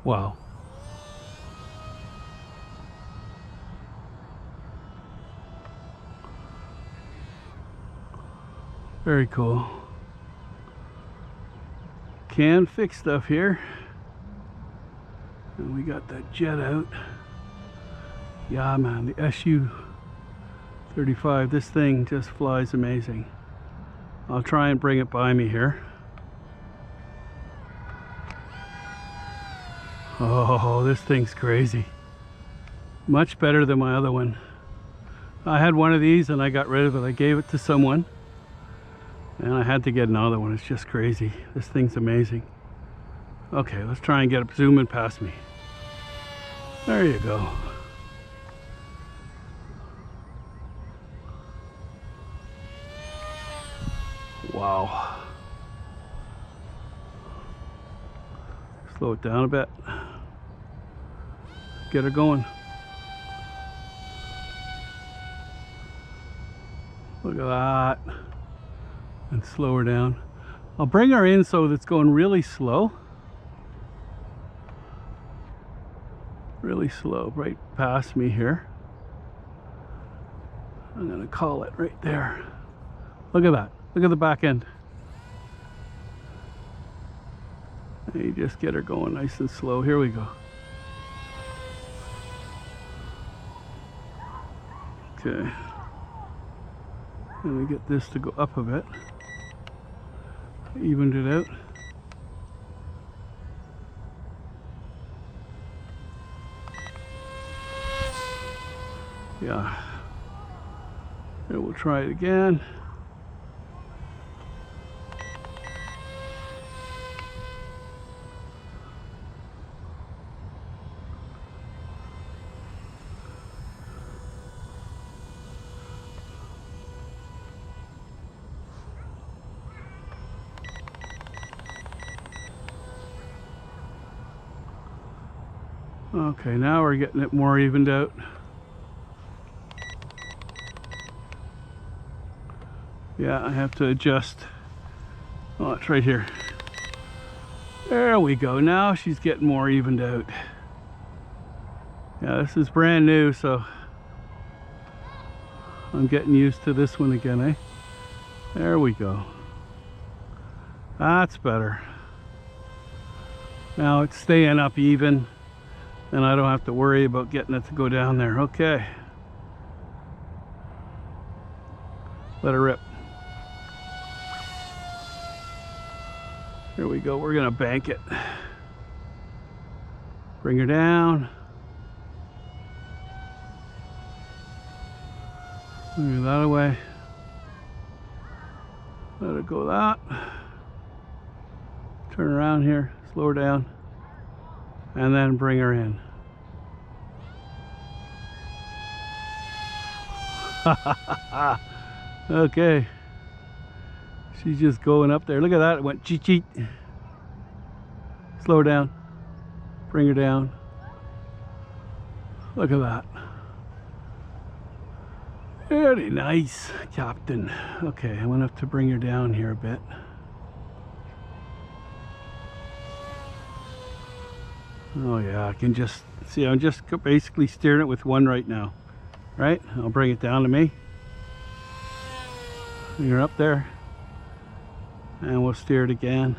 Wow. Very cool. Can fix stuff here. And we got that jet out. Yeah, man, the SU35. This thing just flies amazing. I'll try and bring it by me here. Oh, this thing's crazy. Much better than my other one. I had one of these and I got rid of it. I gave it to someone and I had to get another one. It's just crazy. This thing's amazing. Okay, let's try and get it zooming past me. There you go. Wow. Slow it down a bit. Get her going. Look at that. And slow her down. I'll bring her in so that's going really slow. Really slow, right past me here. I'm gonna call it right there. Look at that. Look at the back end. And you just get her going nice and slow. Here we go. Okay. And we get this to go up a bit. Evened it out. Yeah. And we'll try it again. Okay, now we're getting it more evened out. Yeah, I have to adjust. Oh, it's right here. There we go. Now she's getting more evened out. Yeah, this is brand new, so I'm getting used to this one again, eh? There we go. That's better. Now it's staying up even, and I don't have to worry about getting it to go down there. Okay. Let her rip. Here we go. We're gonna bank it. Bring her down. Move that away. Let it go that. Turn around here, slow her down, and then bring her in. Okay. She's just going up there. Look at that. It went cheat cheat. Slow her down. Bring her down. Look at that. Very nice, Captain. Okay, I'm gonna have to bring her down here a bit. Oh yeah, I can just see. I'm just basically steering it with one right now. Right? I'll bring it down to me. Bring her up there. And we'll steer it again.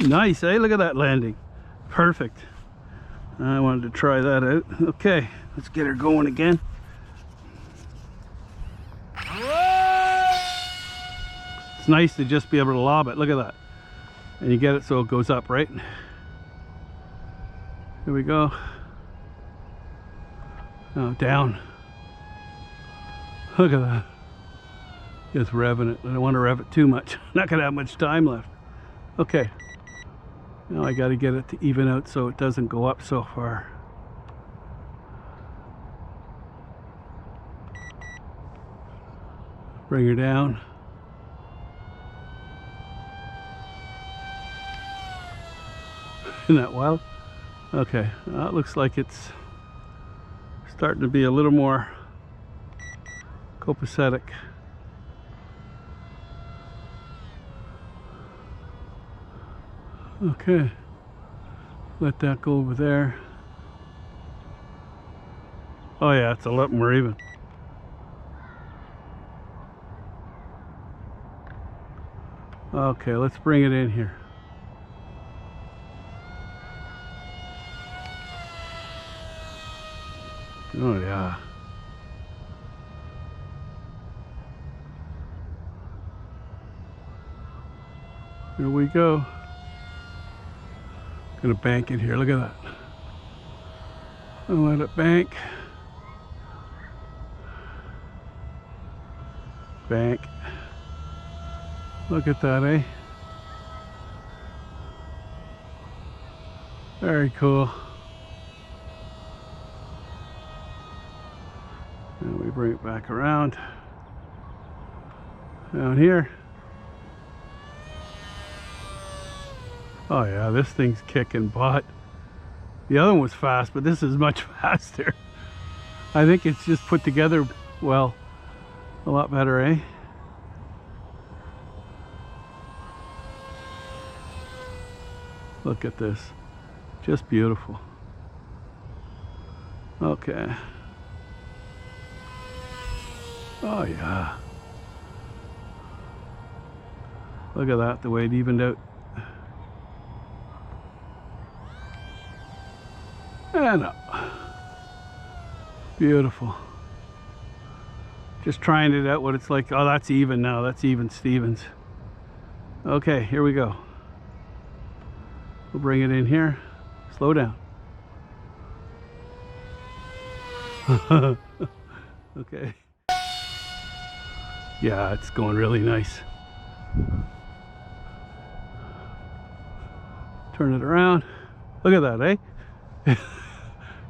Nice, eh? Look at that landing. Perfect. I wanted to try that out. Okay, let's get her going again. It's nice to just be able to lob it. Look at that. And you get it so it goes up, right? Here we go. Oh, down. Look at that. Just revving it. I don't want to rev it too much. Not gonna have much time left. Okay. Now I got to get it to even out so it doesn't go up so far. Bring her down. Isn't that wild? Okay, it looks like it's starting to be a little more copacetic. Okay, let that go over there. Oh yeah, it's a lot more even. Okay, let's bring it in here. Oh yeah. Here we go. Gonna bank it here. Look at that. I'll let it bank. Bank. Look at that, eh? Very cool. And we bring it back around. Down here. Oh yeah, this thing's kicking butt. The other one was fast, but this is much faster. I think it's just put together, well, a lot better, eh? Look at this. Just beautiful. Okay. Oh yeah. Look at that, the way it evened out. And up. Beautiful. Just trying it out what it's like. Oh, that's even now. That's even Stevens. Okay, here we go. We'll bring it in here. Slow down. Okay. Yeah, it's going really nice. Turn it around. Look at that, eh?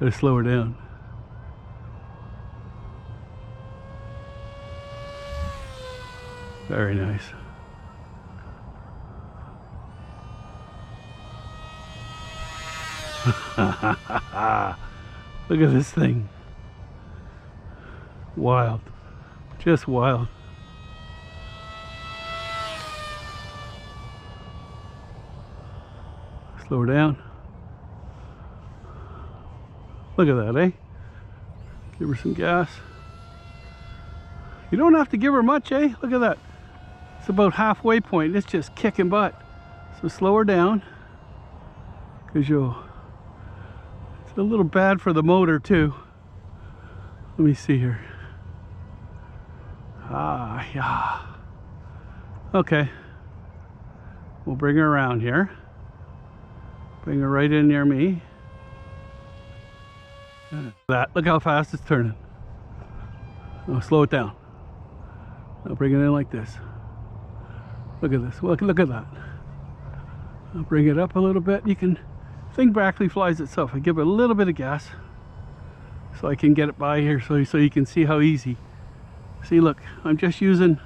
Gotta slow her down. Very nice. Look at this thing. Wild. Just wild. Slow her down. Look at that, eh? Give her some gas. You don't have to give her much, eh? Look at that. It's about halfway point. It's just kicking butt. So slow her down. Because it's a little bad for the motor too. Let me see here. Ah, yeah. Okay. We'll bring her around here. Bring her right in near me. Look how fast it's turning. Oh, slow it down. I'll bring it in like this. Look at this. Look at that. I'll bring it up a little bit. You can thing practically flies itself. I give it a little bit of gas so I can get it by here so you can see how easy. See, look, I'm just using,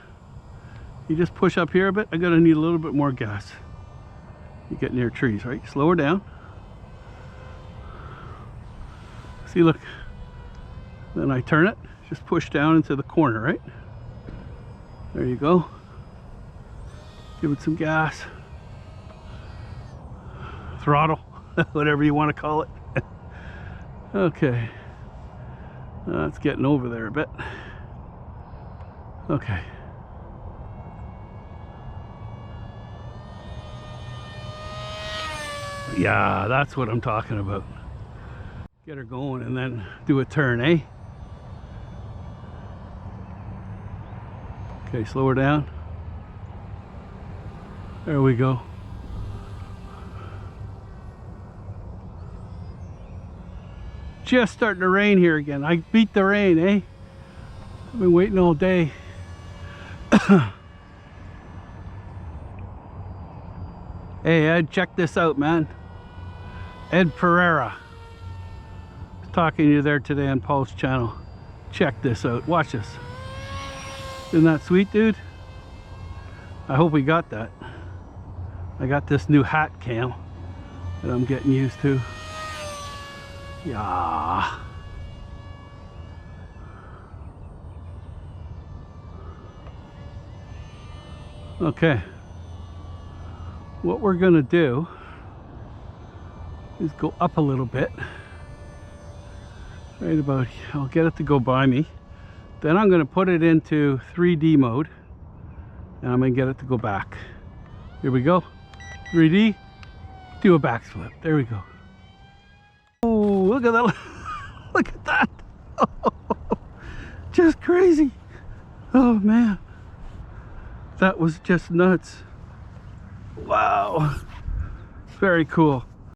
you just push up here a bit. I'm gonna need a little bit more gas. You get near trees, right? Slow her down. See, look, then I turn it, just push down into the corner, right? There you go. Give it some gas. Throttle, whatever you want to call it. Okay. It's getting over there a bit. Okay. Yeah, that's what I'm talking about. Get her going and then do a turn, eh? Okay, slow her down. There we go. Just starting to rain here again. I beat the rain, eh? I've been waiting all day. Hey Ed, check this out, man. Ed Pereira. Talking to you there today on Paul's channel. Check this out. Watch this. Isn't that sweet, dude? I hope we got that. I got this new hat cam that I'm getting used to. Yeah. Okay. What we're gonna do is go up a little bit. Right about here. I'll get it to go by me. Then I'm going to put it into 3D mode. And I'm going to get it to go back. Here we go. 3D. Do a backflip. There we go. Oh, look at that. Look at that. Oh, just crazy. Oh, man. That was just nuts. Wow. Very cool.